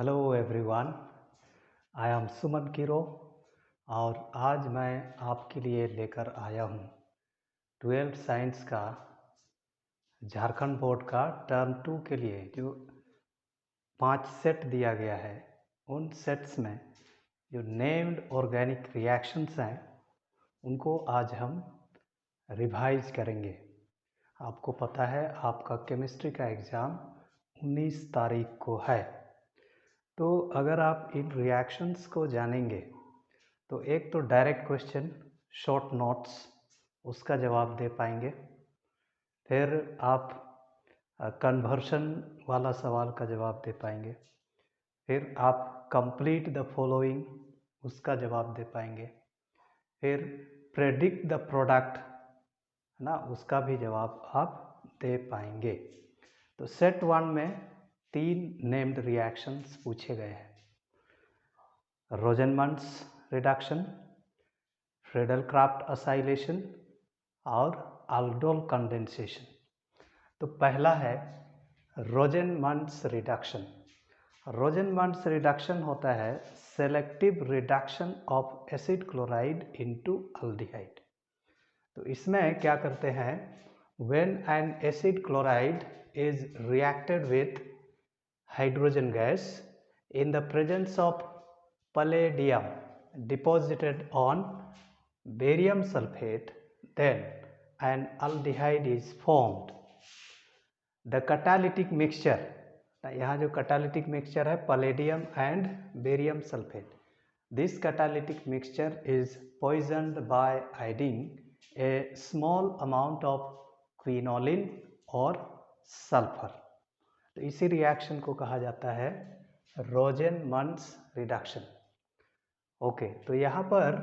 Hello everyone, I am Suman Kiro और आज मैं आपके लिए लेकर आया हूँ 12th साइंस का झारखंड बोर्ड का टर्म 2 के लिए जो 5 सेट दिया गया है। उन सेट्स में जो नेम्ड ऑर्गेनिक रिएक्शंस हैं उनको आज हम रिवाइज करेंगे। आपको पता है आपका केमिस्ट्री का एग्ज़ाम 19 तारीख को है, तो अगर आप इन रिएक्शंस को जानेंगे तो एक तो डायरेक्ट क्वेश्चन शॉर्ट नोट्स उसका जवाब दे पाएंगे, फिर आप कन्वर्शन वाला सवाल का जवाब दे पाएंगे, फिर आप कंप्लीट द फॉलोइंग उसका जवाब दे पाएंगे, फिर प्रेडिक्ट द प्रोडक्ट है ना, उसका भी जवाब आप दे पाएंगे। तो सेट 1 में 3 नेम्ड रिएक्शंस पूछे गए हैं: रोजनमंड्स रिडक्शन, फ्रेडल-क्राफ्ट असाइलेशन और अल्डोल कंडेंसेशन। तो पहला है रोजनमंड्स रिडक्शन। रोजनमंड्स रिडक्शन होता है selective reduction of acid chloride into aldehyde. तो इसमें क्या करते हैं, when an acid chloride is reacted with hydrogen gas in the presence of palladium deposited on barium sulfate, then an aldehyde is formed. The catalytic mixture, यहाँ जो catalytic mixture है palladium and barium sulfate, this catalytic mixture is poisoned by adding a small amount of quinoline or sulfur. तो इसी reaction को कहा जाता है रोजनमंड्स reduction. Okay, तो यहाँ पर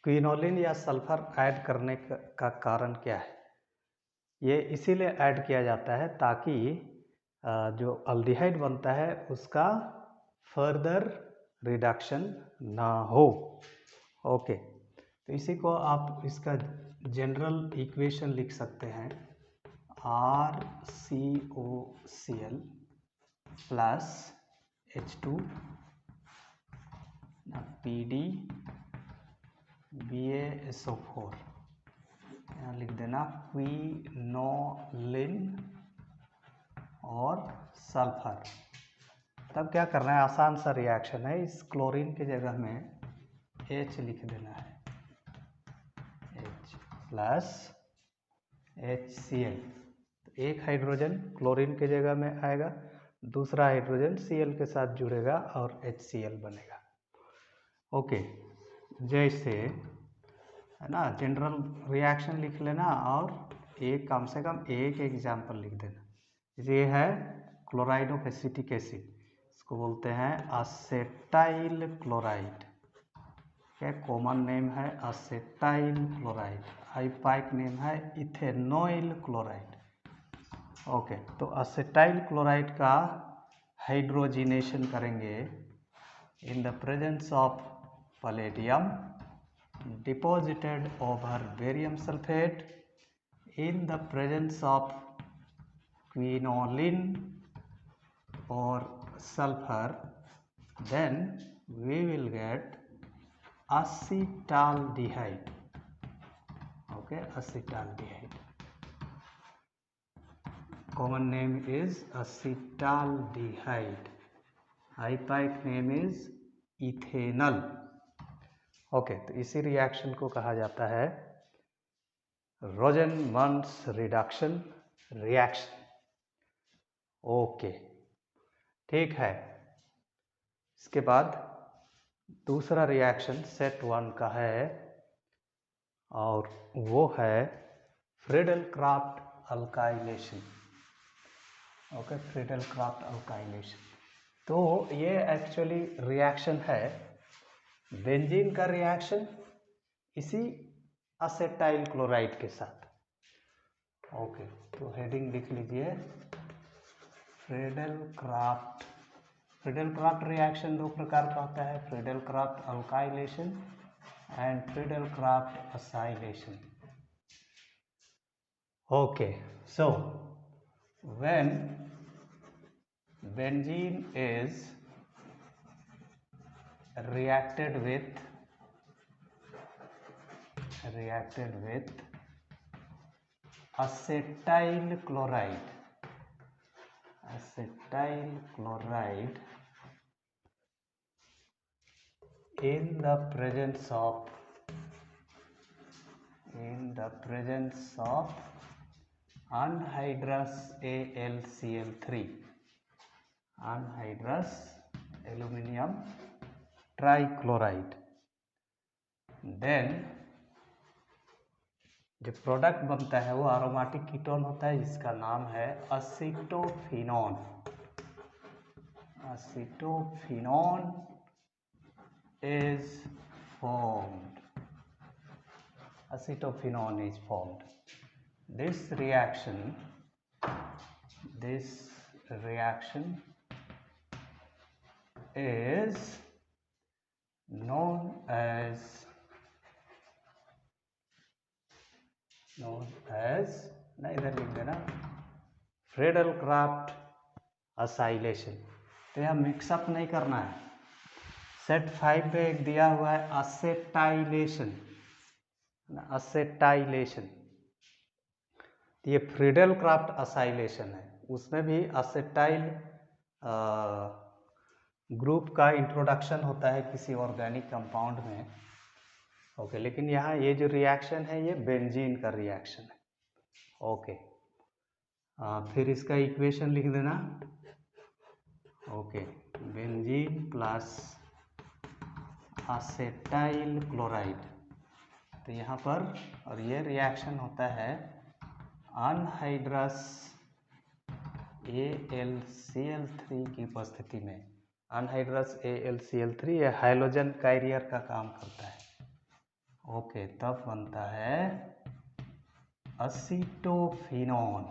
क्विनोलिन या सल्फर ऐड करने का कारण क्या है? ये इसीलिए ऐड किया जाता है ताकि जो अल्डिहाइड बनता है उसका फर्दर रिडक्शन ना हो। ओके, तो इसी को आप इसका जनरल इक्वेशन लिख सकते हैं, RCOCl plus H2 PD BaSO4, यहाँ लिख देना क्विनोलिन और सल्फर। तब क्या करना है, आसान सा रिएक्शन है, इस क्लोरीन के जगह में H लिख देना है, H प्लस HCl। तो एक हाइड्रोजन क्लोरीन के जगह में आएगा, दूसरा हाइड्रोजन Cl के साथ जुड़ेगा और HCl बनेगा। ओके, जैसे है ना, जनरल रिएक्शन लिख लेना और एक कम से कम एक एग्जाम्पल लिख देना। ये है क्लोराइड ऑफ एसिटिक एसिड, इसको बोलते हैं असेटाइल क्लोराइड। क्या कॉमन नेम है असेटाइल क्लोराइड, आईपैक नेम है इथेनॉइल क्लोराइड। ओके, तो असेटाइल क्लोराइड का हाइड्रोजिनेशन करेंगे in the presence of palladium deposited over barium sulfate in the presence of quinoline or sulfur, then we will get acetaldehyde. Okay, acetaldehyde. Common name is acetaldehyde. IUPAC name is ethanol. Okay, तो इसी reaction को कहा जाता है रोजनमंड्स reduction reaction. Okay, ठीक है। इसके बाद दूसरा रिएक्शन सेट 1 का है और वो है Friedel-craft alkylation. Okay, Friedel-craft alkylation. तो ये एक्चुअली रिएक्शन है बेंजीन का रिएक्शन इसी असेटाइल क्लोराइड के साथ। ओके, तो हेडिंग लिख लीजिए फ्रेडल-क्राफ्ट। फ्रेडल-क्राफ्ट रिएक्शन दो प्रकार का होता है, Friedel-craft alkylation and Friedel-craft acylation. Okay, so when benzene is reacted with acetyl chloride in the presence of anhydrous AlCl3, anhydrous aluminium trichloride, then जो प्रोडक्ट बनता है वो एरोमेटिक कीटोन होता है जिसका नाम है असीटोफिनोन। असीटोफिनोन is formed. Acetophenone is formed. This reaction is known as ना इधर लिख देना फ्रेडल-क्राफ्ट असाइलेशन। तो यह मिक्सअप नहीं करना है। सेट 5 पे एक दिया हुआ है असेटाइलेशन। ये फ्रीडल-क्राफ्ट असाइलेशन है, उसमें भी असेटाइल ग्रुप का इंट्रोडक्शन होता है किसी ऑर्गेनिक कंपाउंड में। ओके, लेकिन यहाँ ये जो रिएक्शन है ये बेंजीन का रिएक्शन है। ओके, फिर इसका इक्वेशन लिख देना। ओके, बेंजीन प्लस असेटाइल क्लोराइड, तो यहाँ पर और ये रिएक्शन होता है अनहाइड्रस AlCl3 की उपस्थिति में। अनहाइड्रस AlCl3 ये हाइड्रोजन कैरियर का काम करता है। ओके, तब बनता है असीटोफिनोन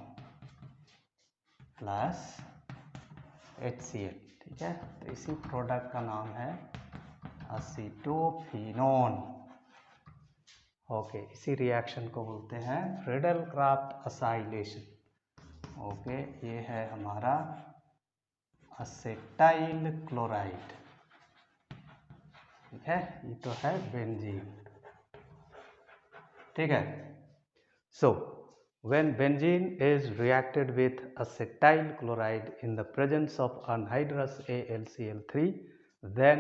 प्लस HCl। ठीक है, तो इसी प्रोडक्ट का नाम है असीटोफिनोन। ओके, इसी रिएक्शन को बोलते हैं फ्रेडल-क्राफ्ट असाइलेशन। ओके, ये है हमारा असेटाइल क्लोराइड। ठीक है, ये तो है बेंजीन। ठीक है, so when benzene is reacted with acetyl chloride in the presence of anhydrous AlCl3, then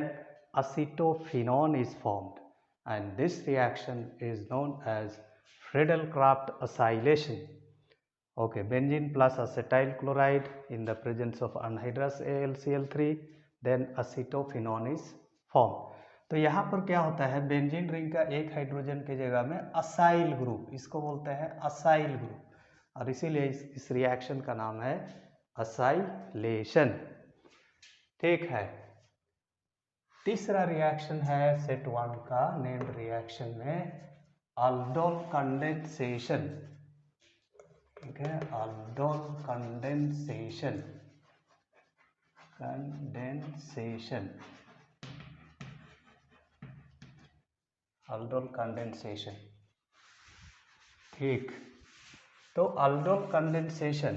acetophenone is formed, and this reaction is known as Friedel-Crafts acylation. Okay, benzene plus acetyl chloride in the presence of anhydrous AlCl3, then acetophenone is formed. तो यहाँ पर क्या होता है, benzene ring का एक hydrogen के जगह में असाइल ग्रुप, इसको बोलते हैं असाइल ग्रुप, और इसीलिए इस रिएक्शन का नाम है असाइलेशन। ठीक है, तीसरा रिएक्शन है सेट 1 का नेम्ड रिएक्शन में अल्डोल कंडेंसेशन। ठीक है, अल्डोल कंडेंसेशन अल्डोल कंडेंसेशन। ठीक, तो अल्डोल कंडेंसेशन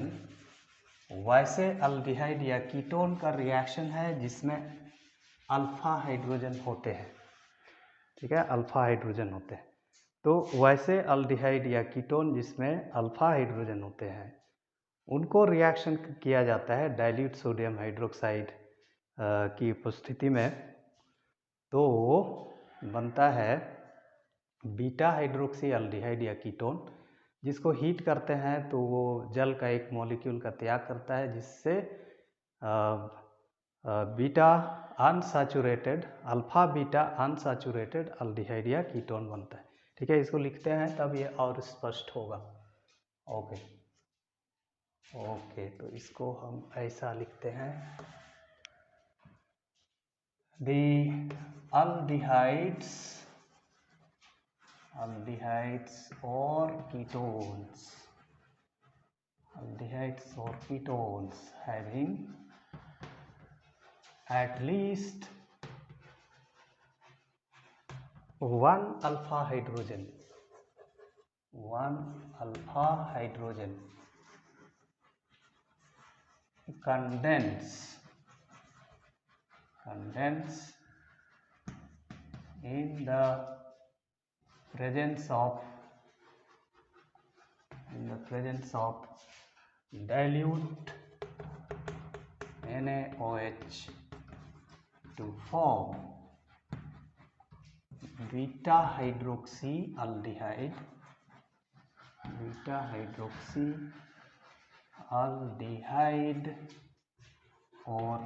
वैसे अल्डिहाइड या कीटोन का रिएक्शन है जिसमें अल्फा हाइड्रोजन होते हैं। ठीक है, अल्फा हाइड्रोजन होते हैं। तो वैसे अल्डिहाइड या कीटोन जिसमें अल्फा हाइड्रोजन होते हैं उनको रिएक्शन किया जाता है डाइल्यूट सोडियम हाइड्रोक्साइड की उपस्थिति में, तो बनता है बीटा हाइड्रोक्सी अल्डिहाइड या कीटोन, जिसको हीट करते हैं तो वो जल का एक मॉलिक्यूल का त्याग करता है, जिससे beta unsaturated alpha beta unsaturated aldehyde या कीटोन बनता है। ठीक है, इसको लिखते हैं तब ये और स्पष्ट होगा। ओके, तो इसको हम ऐसा लिखते हैं, दी aldehydes or ketones having at least one alpha hydrogen condense condense in the presence of dilute NaOH to form beta hydroxyaldehyde or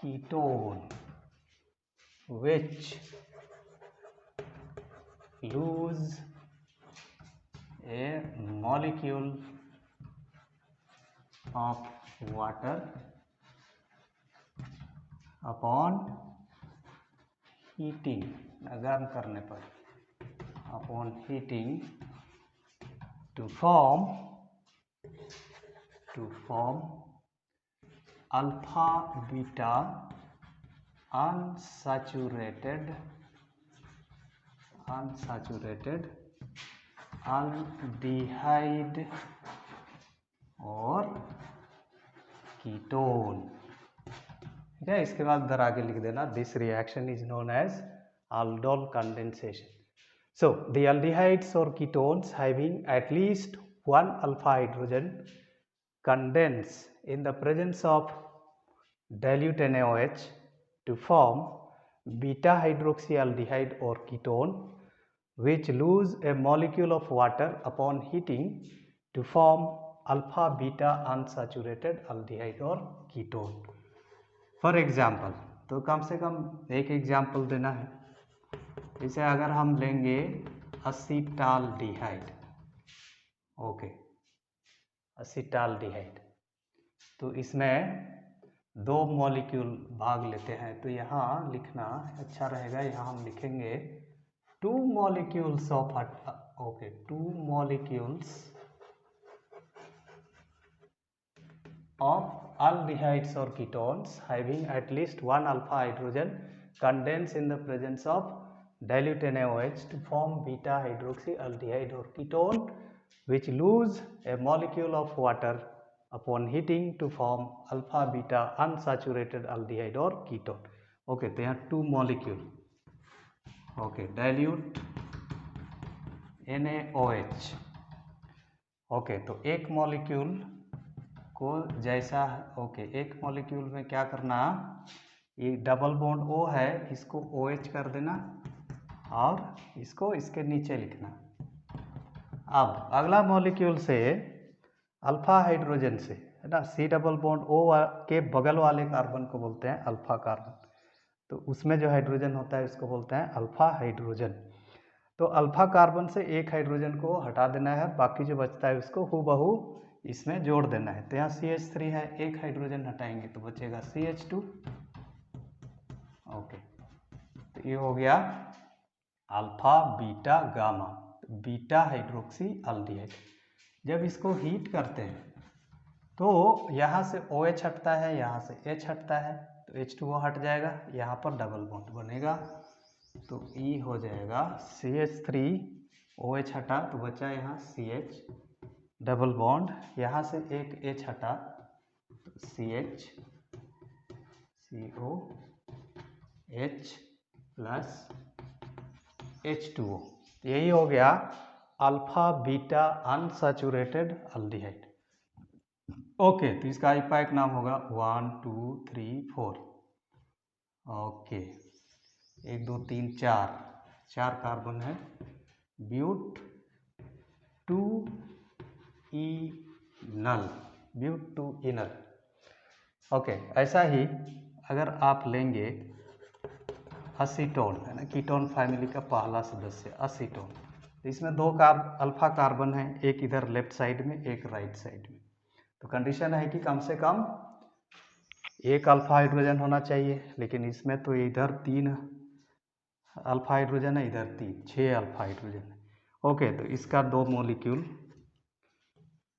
ketone, which lose a molecule of water upon heating, गर्म करने पर, upon heating to form alpha beta unsaturated aldehyde और ketone. ठीक है, इसके बाद इधर आगे लिख देना, this reaction is known as aldol condensation. So the aldehydes or ketones having at least one alpha hydrogen condense in the presence of dilute NaOH to form beta hydroxyaldehyde or ketone, which lose a molecule of water upon heating to form alpha beta unsaturated aldehyde or ketone. For example, तो कम से कम एक example देना है। जैसे अगर हम लेंगे असीटाल्डिहाइड, okay, असीटाल्डिहाइड, तो इसमें दो मॉलिक्यूल भाग लेते हैं, तो यहाँ लिखना अच्छा रहेगा, यहाँ हम लिखेंगे 2 molecules of okay 2 molecules of aldehydes or ketones having at least one alpha hydrogen condense in the presence of dilute NaOH to form beta hydroxyaldehyde or ketone, which lose a molecule of water upon heating to form alpha beta unsaturated aldehyde or ketone. Okay, तो यहाँ 2 molecule, okay, dilute NaOH, okay, तो एक molecule को जैसा, okay, एक molecule में क्या करना, ये डबल बॉन्ड O है, इसको OH कर देना और इसको इसके नीचे लिखना। अब अगला मॉलिक्यूल से अल्फा हाइड्रोजन से, है ना, C डबल बॉन्ड O के बगल वाले कार्बन को बोलते हैं अल्फा कार्बन, तो उसमें जो हाइड्रोजन होता है उसको बोलते हैं अल्फा हाइड्रोजन। तो अल्फा कार्बन से एक हाइड्रोजन को हटा देना है, बाकी जो बचता है उसको हूबहू इसमें जोड़ देना है। तो यहाँ CH3 है, एक हाइड्रोजन हटाएंगे तो बचेगा CH2, ओके, तो ये हो गया alpha beta gamma, beta hydroxy aldehyde. जब इसको हीट करते हैं तो यहाँ से OH हटता है, यहाँ से H हटता है, तो H2O हट जाएगा, यहाँ पर डबल बॉन्ड बनेगा, तो E हो जाएगा CH3, OH हटा तो बचा यहाँ CH डबल बॉन्ड, यहाँ से एक H हटा तो CH COH प्लस H2O, यही हो गया alpha beta unsaturated aldehyde. Okay, तो इसका आईपैक नाम होगा 1 2 3 4, ओके, 1 2 3 4 कार्बन है, ब्यूट 2 इनल, ब्यूट 2 इनल। ओके, ऐसा ही अगर आप लेंगे असीटोन, है ना, कीटोन फैमिली का पहला सदस्य असीटोन, तो इसमें 2 अल्फा कार्बन है, एक इधर लेफ्ट साइड में, एक राइट साइड में, तो कंडीशन है कि कम से कम एक अल्फा हाइड्रोजन होना चाहिए, लेकिन इसमें तो इधर 3 अल्फा हाइड्रोजन है, इधर 3, 6 अल्फा हाइड्रोजन है। ओके, तो इसका 2 मॉलिक्यूल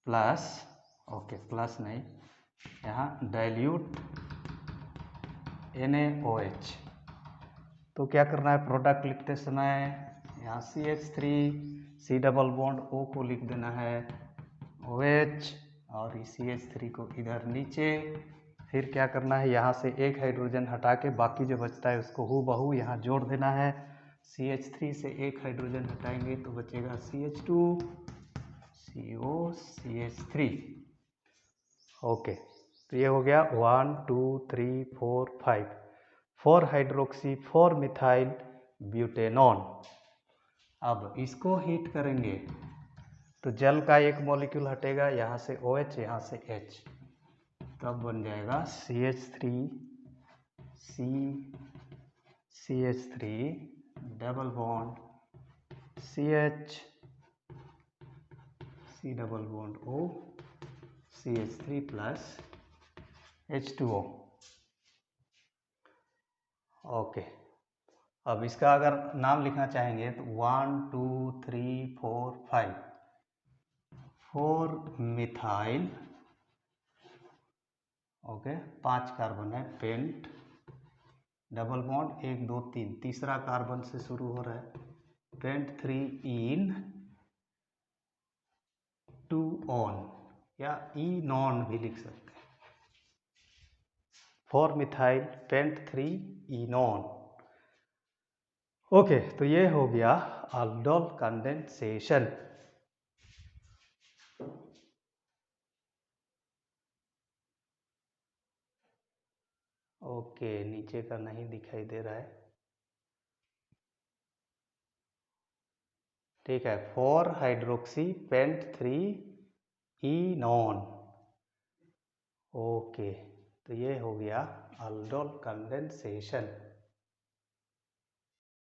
प्लस, ओके, प्लस नहीं, यहाँ डाइल्यूट NaOH, तो क्या करना है, प्रोडक्ट लिखते समय यहाँ CH3 C double bond O को लिख देना है OH, और CH3 को इधर नीचे फिर क्या करना है, यहाँ से एक हाइड्रोजन हटा के बाकी जो बचता है उसको हूबहू यहाँ जोड़ देना है। CH3 से एक हाइड्रोजन हटाएंगे तो बचेगा CH2 CO CH3। ओके, तो ये हो गया 1 2 3 4 5 4 हाइड्रोक्सी 4 मिथाइल ब्यूटेनॉन। अब इसको हीट करेंगे तो जल का एक मॉलिक्यूल हटेगा, यहाँ से OH यहाँ से H, तब बन जाएगा CH3 CH3 double bond CH C double bond O CH3 plus H2O। Okay, अब इसका अगर नाम लिखना चाहेंगे तो 1 2 3 4 5 4 मिथाइल, ओके 5 कार्बन है, पेंट डबल बॉन्ड 1 2 3, तीसरा कार्बन से शुरू हो रहा है, पेंट 3 इन 2 ऑन या ई नॉन भी लिख सकते हैं। 4 मिथाइल पेंट 3 इनॉन। ओके, तो ये हो गया aldol कंडेंसेशन। ओके, नीचे का नहीं दिखाई दे रहा है, ठीक है। 4 हाइड्रोक्सी पेंट 3 इनॉन। ओके, तो ये हो गया aldol कंडेंसेशन।